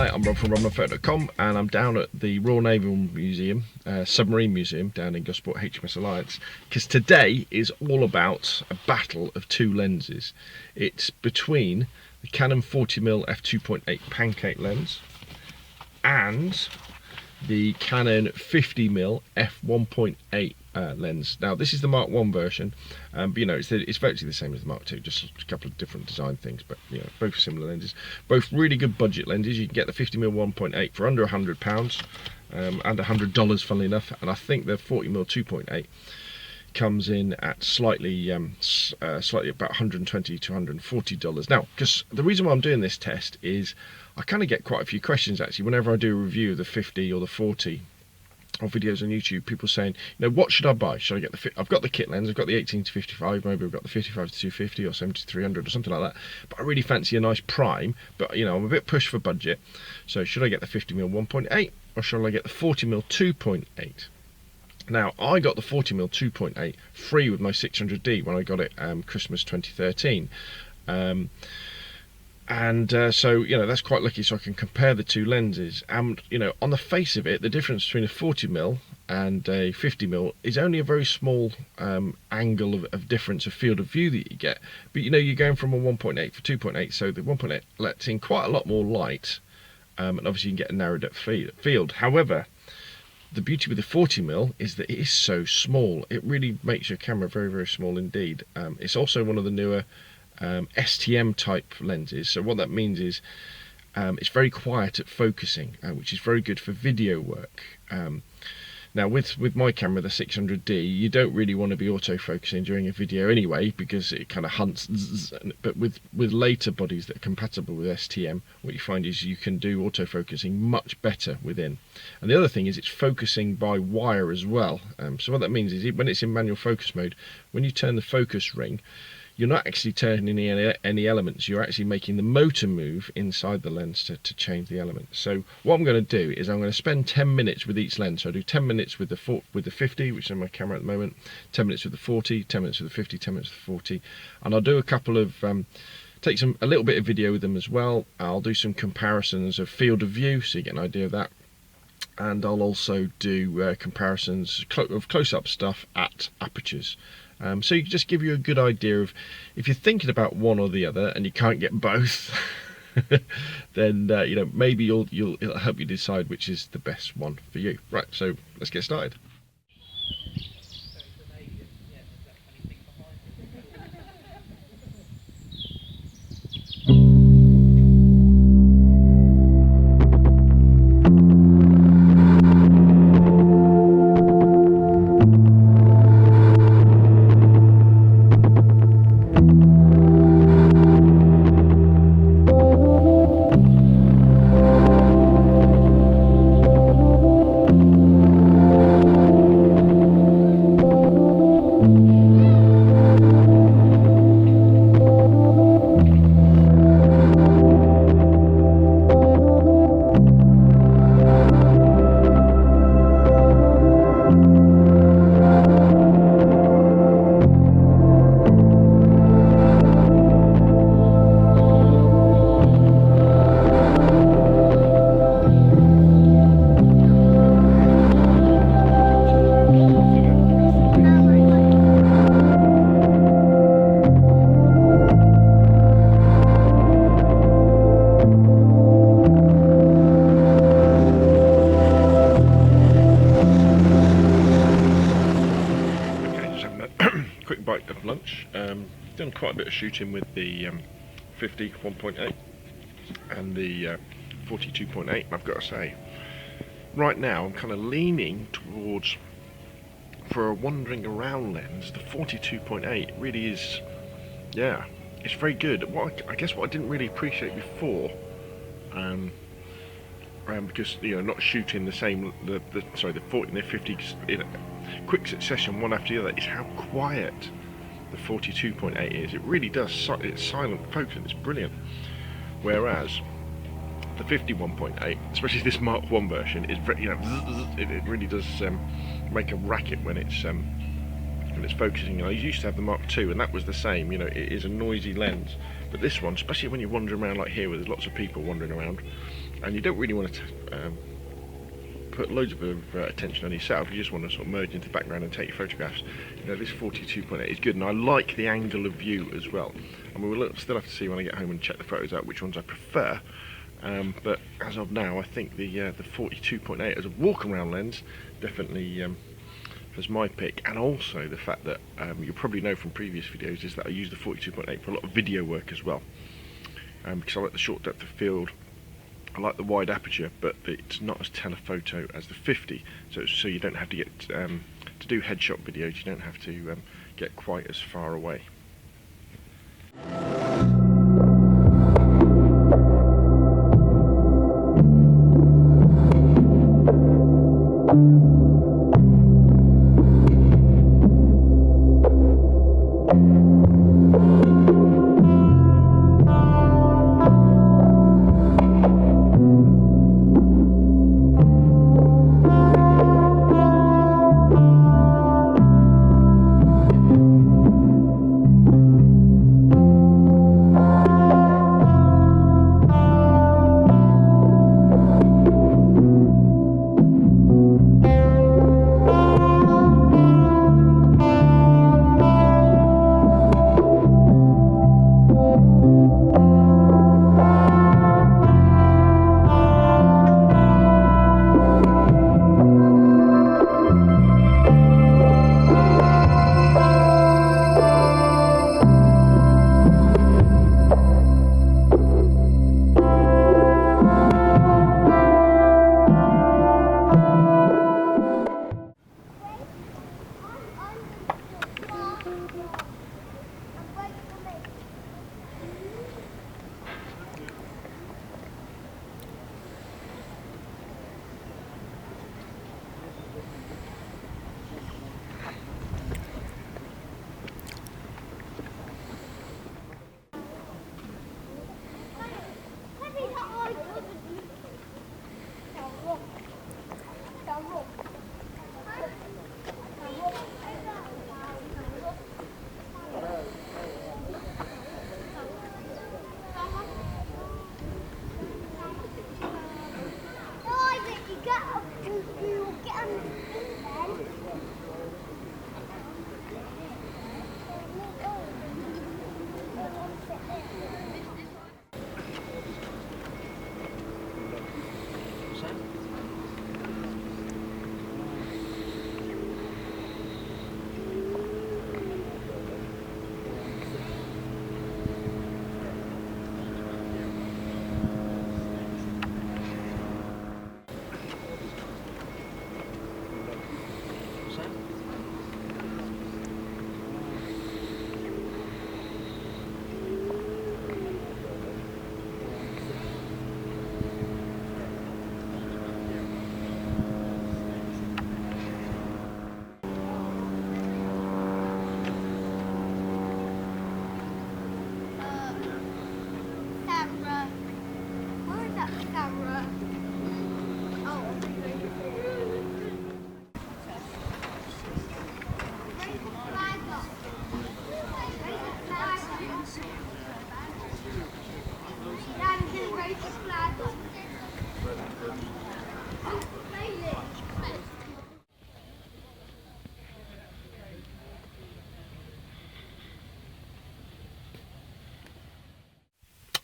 Hi, I'm Rob from RobNotPhoto.com, and I'm down at the Royal Naval Museum, Submarine Museum down in Gosport, HMS Alliance, because today is all about a battle of two lenses. It's between the Canon 40mm f2.8 pancake lens and the Canon 50mm f1.8 lens. Now this is the Mark 1 version, but you know it's virtually the same as the Mark 2, just a couple of different design things, but you know, both similar lenses, both really good budget lenses. You can get the 50mm 1.8 for under £100 and $100 funnily enough, and I think the 40mm 2.8 comes in at slightly about $120 to $140. Now, because the reason why I'm doing this test is I kind of get quite a few questions actually whenever I do a review of the 50 or the 40 or videos on YouTube, people saying, you know, what should I buy? Should I get the I've got the kit lens, I've got the 18 to 55, maybe I've got the 55 to 250 or 70 to 300 or something like that, but I really fancy a nice prime, but you know, I'm a bit pushed for budget, so should I get the 50mm 1.8 or should I get the 40mm 2.8? Now, I got the 40mm 2.8 free with my 600D when I got it Christmas 2013. So, you know, that's quite lucky, so I can compare the two lenses. And, you know, on the face of it, the difference between a 40mm and a 50mm is only a very small angle of difference of field of view that you get. But, you know, you're going from a 1.8 for 2.8, so the 1.8 lets in quite a lot more light, and obviously you can get a narrowed up field. However, the beauty with the 40mm is that it is so small. It really makes your camera very, very small indeed. It's also one of the newer STM type lenses, so what that means is it's very quiet at focusing, which is very good for video work. Now with my camera, the 600D, you don't really want to be autofocusing during a video anyway, because it kind of hunts, but with later bodies that are compatible with STM, what you find is you can do autofocusing much better within. And the other thing is it's focusing by wire as well. So what that means is when it's in manual focus mode, when you turn the focus ring, you're not actually turning any elements, you're actually making the motor move inside the lens to change the elements. So what I'm going to do is I'm going to spend 10 minutes with each lens. So I do 10 minutes with the 50, which is on my camera at the moment, 10 minutes with the 40, 10 minutes with the 50, 10 minutes with the 40, and I'll do a couple of, take a little bit of video with them as well. I'll do some comparisons of field of view, so you get an idea of that. And I'll also do comparisons of close-up stuff at apertures. So you can just give you a good idea of, if you're thinking about one or the other and you can't get both, then you know, maybe it'll help you decide which is the best one for you. Right, so let's get started. Quick bite of lunch. Done quite a bit of shooting with the 50 1.8 and the 42.8. I've got to say, right now I'm kind of leaning towards, for a wandering around lens, the 42.8 really is, yeah, it's very good. I guess what I didn't really appreciate before, because you know, not shooting the same, the 40 and the 50 in quick succession one after the other, is how quiet the 42.8 is. It really does, it's silent focus, it's brilliant. Whereas the 51.8, especially this Mark 1 version, is very, you know, it really does make a racket when it's focusing. I used to have the Mark 2 and that was the same, you know, it is a noisy lens. But this one, especially when you're wandering around like here where there's lots of people wandering around, and you don't really want to put loads of attention on yourself. You just want to sort of merge into the background and take your photographs. You know, this 42.8 is good, and I like the angle of view as well. I mean, we'll still have to see when I get home and check the photos out which ones I prefer. But as of now, I think the 42.8 as a walk-around lens definitely was my pick. And also the fact that you'll probably know from previous videos is that I use the 42.8 for a lot of video work as well, because I like the short depth of field. I like the wide aperture, but it's not as telephoto as the 50, so you don't have to get to do headshot videos. You don't have to get quite as far away.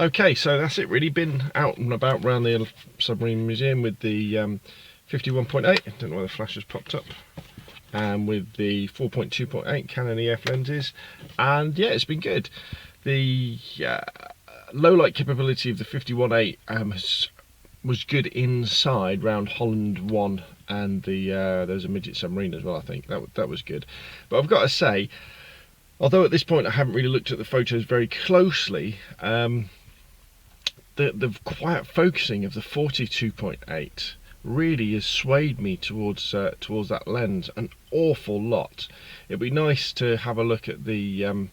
Okay, so that's it really. Been out and about around the submarine museum with the 51.8, I don't know why the flash has popped up, and with the 4.2.8 Canon EF lenses, and yeah, it's been good. The low light capability of the 51.8 was good inside round Holland 1, and there was a midget submarine as well, I think. That was good. But I've got to say, although at this point I haven't really looked at the photos very closely, the quiet focusing of the 42.8 really has swayed me towards that lens an awful lot. It'd be nice to have a look at the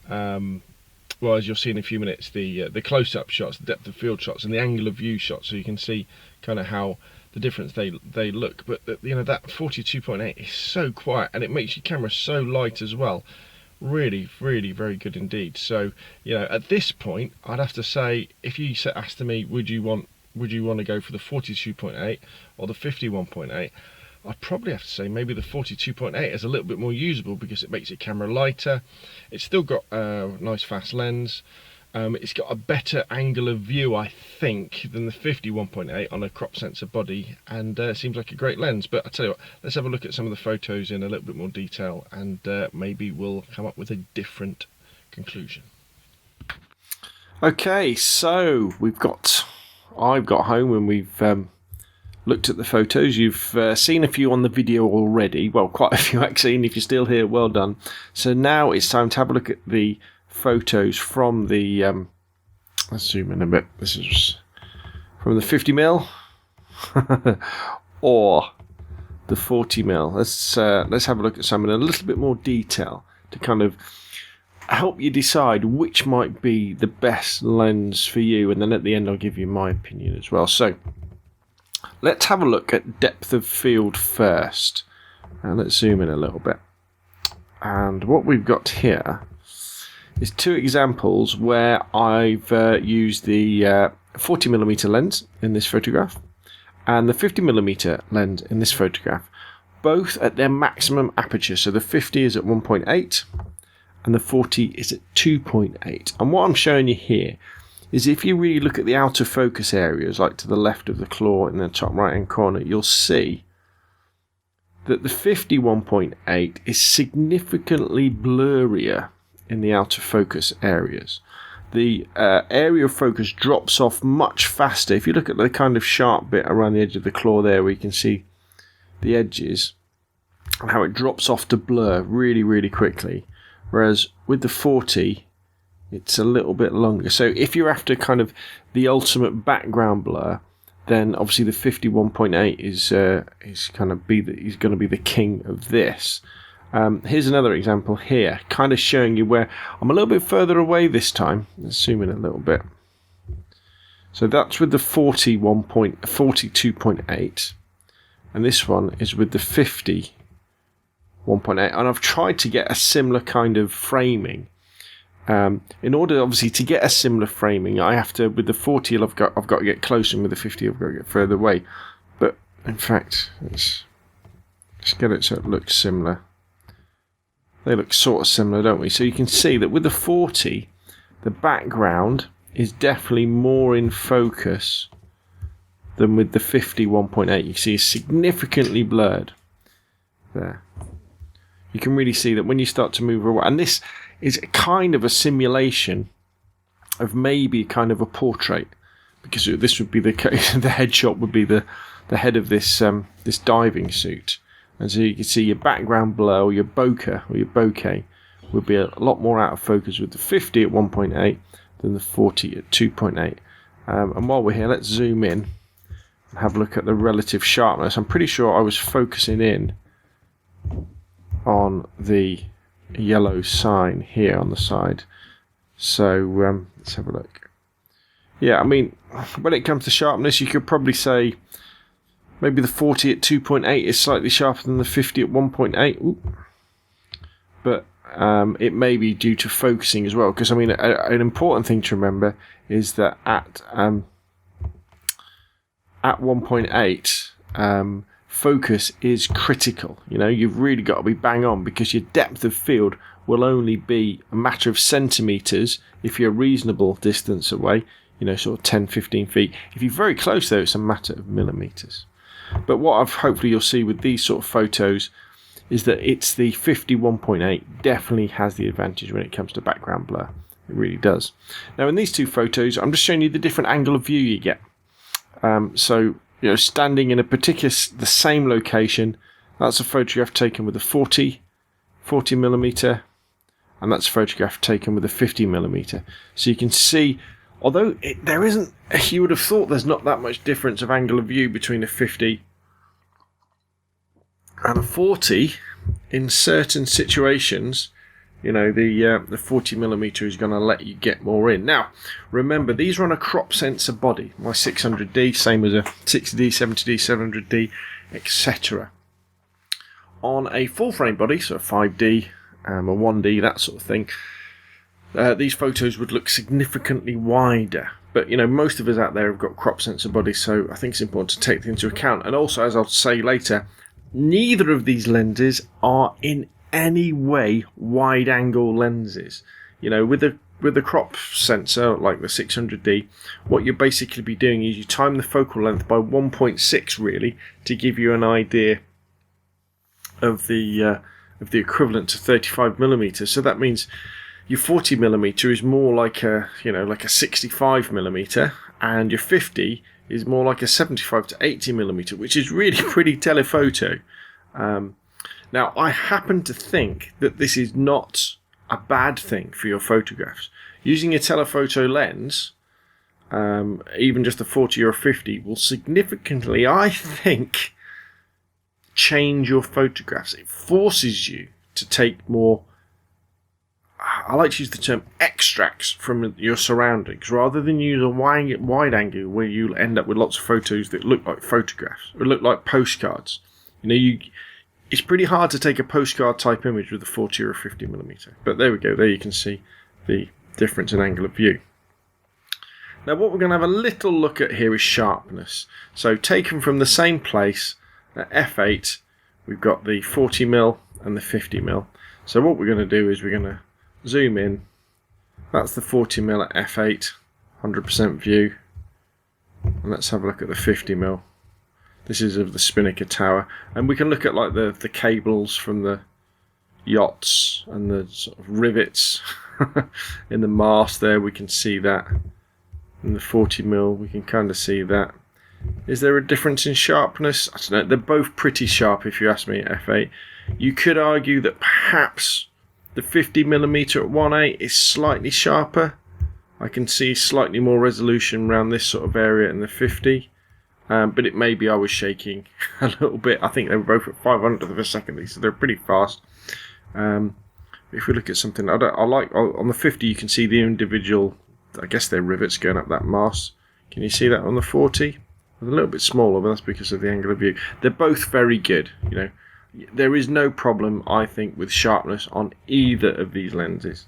well, as you'll see in a few minutes, the close-up shots, the depth of field shots, and the angle of view shots, so you can see kind of how the difference they look. But you know, that 42.8 is so quiet, and it makes your camera so light as well. Really very good indeed. So you know, at this point I'd have to say, if you asked me would you would you want to go for the 42.8 or the 51.8? I'd probably have to say maybe the 42.8 is a little bit more usable because it makes your camera lighter. It's still got a nice fast lens. It's got a better angle of view, I think, than the 51.8 on a crop sensor body, and seems like a great lens. But I tell you what, let's have a look at some of the photos in a little bit more detail, and maybe we'll come up with a different conclusion. Okay, so I've got home and we've looked at the photos. You've seen a few on the video already. Well, quite a few actually, and if you're still here, well done. So now it's time to have a look at the photos from the let's zoom in a bit. This is from the 50mm or the 40mm. Let's have a look at some in a little bit more detail to kind of help you decide which might be the best lens for you, and then at the end I'll give you my opinion as well. So let's have a look at depth of field first, and let's zoom in a little bit. And what we've got here is two examples where I've used the 40mm lens in this photograph and the 50mm lens in this photograph, both at their maximum aperture. So the 50 is at 1.8 and the 40 is at 2.8. And what I'm showing you here is if you really look at the outer focus areas, like to the left of the claw in the top right hand corner, you'll see that the 51.8 is significantly blurrier in the outer focus areas. The area of focus drops off much faster. If you look at the kind of sharp bit around the edge of the claw there, where you can see the edges and how it drops off to blur really, really quickly. Whereas with the 40, it's a little bit longer. So if you're after kind of the ultimate background blur, then obviously the 51.8 is going to be the king of this. Here's another example here, kind of showing you where I'm a little bit further away this time. Let's zoom in a little bit. So that's with the 42.8, and this one is with the 50 1.8, and I've tried to get a similar kind of framing. In order, obviously, to get a similar framing, I have to, with the 40, I've got to get closer, and with the 50, I've got to get further away. But in fact, let's get it so it looks similar. They look sort of similar, don't we? So you can see that with the 40, the background is definitely more in focus than with the 50 1.8. You see it's significantly blurred there. You can really see that when you start to move away, and this is kind of a simulation of maybe kind of a portrait, because this would be the headshot would be the head of this this diving suit. And so you can see your background blur or your bokeh would be a lot more out of focus with the 50 at 1.8 than the 40 at 2.8. And while we're here, let's zoom in and have a look at the relative sharpness. I'm pretty sure I was focusing in on the yellow sign here on the side. So let's have a look. Yeah, I mean, when it comes to sharpness, you could probably say maybe the 40 at 2.8 is slightly sharper than the 50 at 1.8. Ooh. But it may be due to focusing as well. Because, I mean, an important thing to remember is that at 1.8, focus is critical. You know, you've really got to be bang on, because your depth of field will only be a matter of centimetres if you're a reasonable distance away, you know, sort of 10, 15 feet. If you're very close, though, it's a matter of millimetres. But what hopefully you'll see with these sort of photos is that it's the 51.8 definitely has the advantage when it comes to background blur. It really does. Now in these two photos, I'm just showing you the different angle of view you get. So, you know, standing in the same location, that's a photograph taken with a 40mm, and that's a photograph taken with a 50mm. So you can see, although there isn't, you would have thought there's not that much difference of angle of view between a 50 and a 40. In certain situations, you know, the 40mm is going to let you get more in. Now, remember, these are on a crop sensor body. My 600D, same as a 60D, 70D, 700D, etc. On a full frame body, so a 5D, a 1D, that sort of thing, these photos would look significantly wider. But, most of us out there have got crop sensor bodies, so I think it's important to take that into account. And also, as I'll say later, neither of these lenses are in any way wide-angle lenses. With the crop sensor, like the 600D, what you basically be doing is you time the focal length by 1.6, really, to give you an idea of the equivalent to 35mm. So that means your 40mm is more like a 65mm, and your 50 is more like a 75 to 80mm, which is really pretty telephoto. Now, I happen to think that this is not a bad thing for your photographs. Using a telephoto lens, even just a 40 or a 50, will significantly, I think, change your photographs. It forces you to take more, I like to use the term, extracts from your surroundings, rather than use a wide angle where you'll end up with lots of photos that look like photographs, or look like postcards. It's pretty hard to take a postcard type image with a 40 or a 50mm. But there we go, there you can see the difference in angle of view. Now what we're going to have a little look at here is sharpness. So taken from the same place, at f8, we've got the 40mm and the 50mm. So what we're going to do is we're going to zoom in. That's the 40mm at f8, 100% view. And let's have a look at the 50mm. This is of the Spinnaker Tower, and we can look at like the cables from the yachts and the sort of rivets in the mast there. We can see that. In the 40mm, we can kind of see that. Is there a difference in sharpness? I don't know. They're both pretty sharp, if you ask me, at f8. You could argue that perhaps the 50mm at 1.8 is slightly sharper. I can see slightly more resolution around this sort of area in the 50. But it may be I was shaking a little bit. I think they were both at 500th of a second, so they're pretty fast. If we look at something, I like on the 50, you can see the individual, I guess they're rivets going up that mast. Can you see that on the 40? A little bit smaller, but that's because of the angle of view. They're both very good. There is no problem, I think, with sharpness on either of these lenses.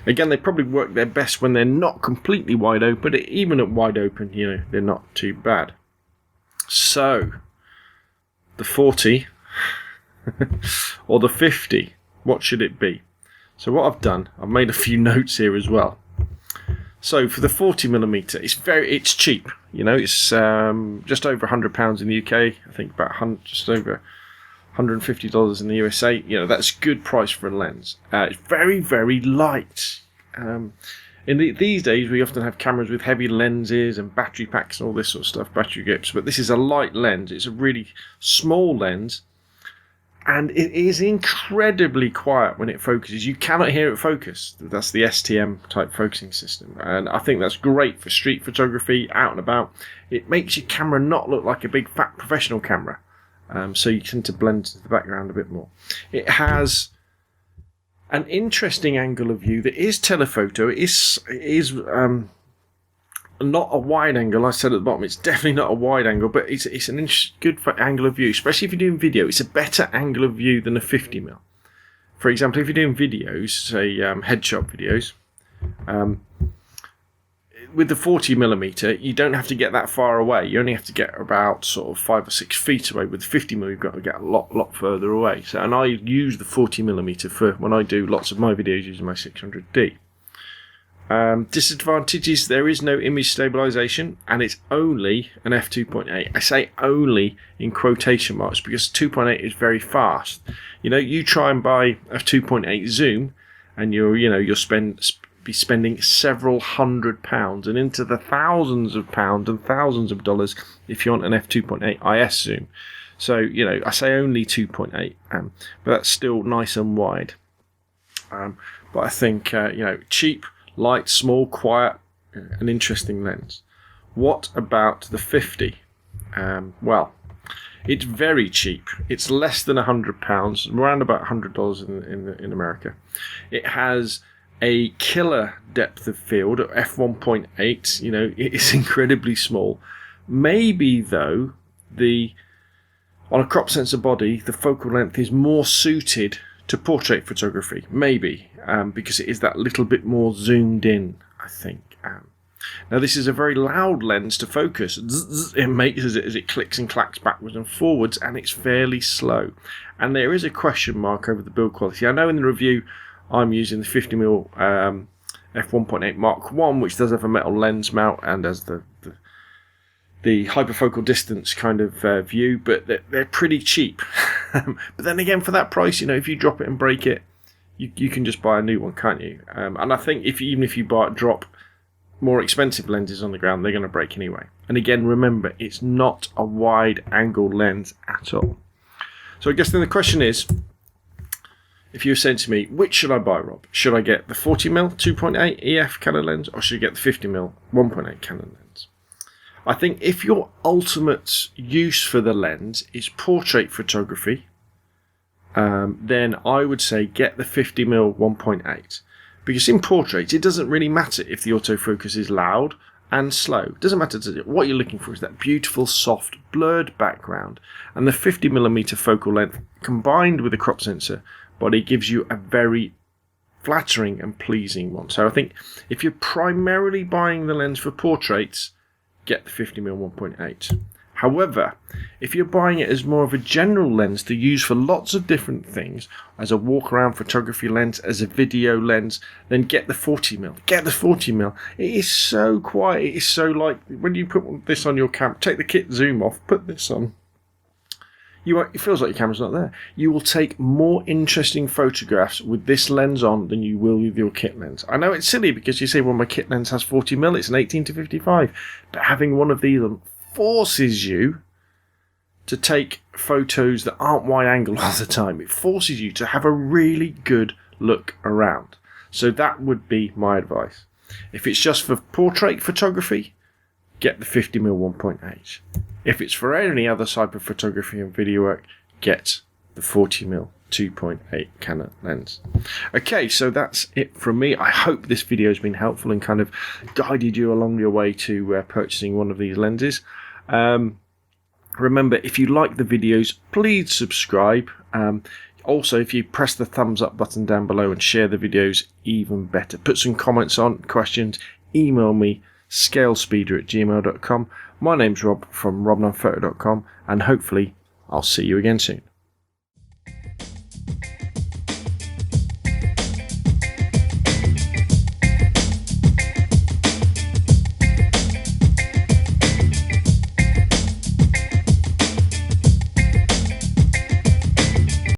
Again, they probably work their best when they're not completely wide open, but even at wide open, they're not too bad. So, the 40 or the 50, what should it be? So what I've done, I've made a few notes here as well. So for the 40mm, it's cheap. It's just over £100 in the UK. I think about just over $150 in the USA. That's good price for a lens. It's very, very light. These days, we often have cameras with heavy lenses and battery packs and all this sort of stuff, battery grips, but this is a light lens. It's a really small lens, and it is incredibly quiet when it focuses. You cannot hear it focus. That's the STM type focusing system, and I think that's great for street photography, out and about. It makes your camera not look like a big fat professional camera, so you tend to blend into the background a bit more. It has an interesting angle of view that is telephoto. It is not a wide angle. I said at the bottom, it's definitely not a wide angle, but it's an good angle of view, especially if you're doing video. It's a better angle of view than a 50mm. For example, if you're doing videos, say headshot videos, with the 40mm, you don't have to get that far away. You only have to get about sort of 5 or 6 feet away. With the 50mm, you've got to get a lot further away. And I use the 40mm for when I do lots of my videos using my 600D. Disadvantages: there is no image stabilization, and it's only an f2.8. I say only in quotation marks because 2.8 is very fast. You try and buy a 2.8 zoom, and you'll be spending several £100s and into the thousands of pounds and thousands of dollars if you want an f2.8 IS zoom. So I say only 2.8, but that's still nice and wide. But I think cheap, light, small, quiet, an interesting lens. What about the 50? Well, it's very cheap. It's less than £100, around about $100 in America. It has a killer depth of field at f1.8. It is incredibly small. Maybe though, on a crop sensor body, the focal length is more suited to portrait photography. Maybe because it is that little bit more zoomed in, I think. Now this is a very loud lens to focus. It makes as it clicks and clacks backwards and forwards, and it's fairly slow. And there is a question mark over the build quality. I know in the review I'm using the 50mm f1.8 Mark 1, which does have a metal lens mount and has the hyperfocal distance kind of view, but they're pretty cheap. But then again, for that price, if you drop it and break it, you can just buy a new one, can't you? And I think even if you drop more expensive lenses on the ground, they're going to break anyway. And again, remember, it's not a wide angle lens at all. So I guess then the question is, if you were saying to me, which should I buy, Rob? Should I get the 40mm 2.8 EF Canon lens, or should I get the 50mm 1.8 Canon lens? I think if your ultimate use for the lens is portrait photography, then I would say get the 50mm 1.8. Because in portraits, it doesn't really matter if the autofocus is loud and slow. It doesn't matter. What you're looking for is that beautiful, soft, blurred background. And the 50mm focal length combined with the crop sensor body gives you a very flattering and pleasing one. So I think if you're primarily buying the lens for portraits, get the 50mm 1.8. However, if you're buying it as more of a general lens to use for lots of different things, as a walk-around photography lens, as a video lens, then get the 40mm. Get the 40mm. It is so quiet. It is so like when you put this on your camera, take the kit zoom off, put this on. It feels like your camera's not there. You will take more interesting photographs with this lens on than you will with your kit lens. I know it's silly because you say, well, my kit lens has 40mm, it's an 18-55, but having one of these on forces you to take photos that aren't wide angle all the time. It forces you to have a really good look around. So that would be my advice. If it's just for portrait photography, get the 50mm 1.8. If it's for any other type of photography and video work, get the 40mm 2.8 Canon lens. Okay, so that's it from me. I hope this video has been helpful and kind of guided you along your way to purchasing one of these lenses. Remember, if you like the videos, please subscribe. Also, if you press the thumbs up button down below and share the videos, even better. Put some comments on, questions, email me, scalespeeder@gmail.com. My name's Rob from robnonphoto.com, and hopefully I'll see you again soon.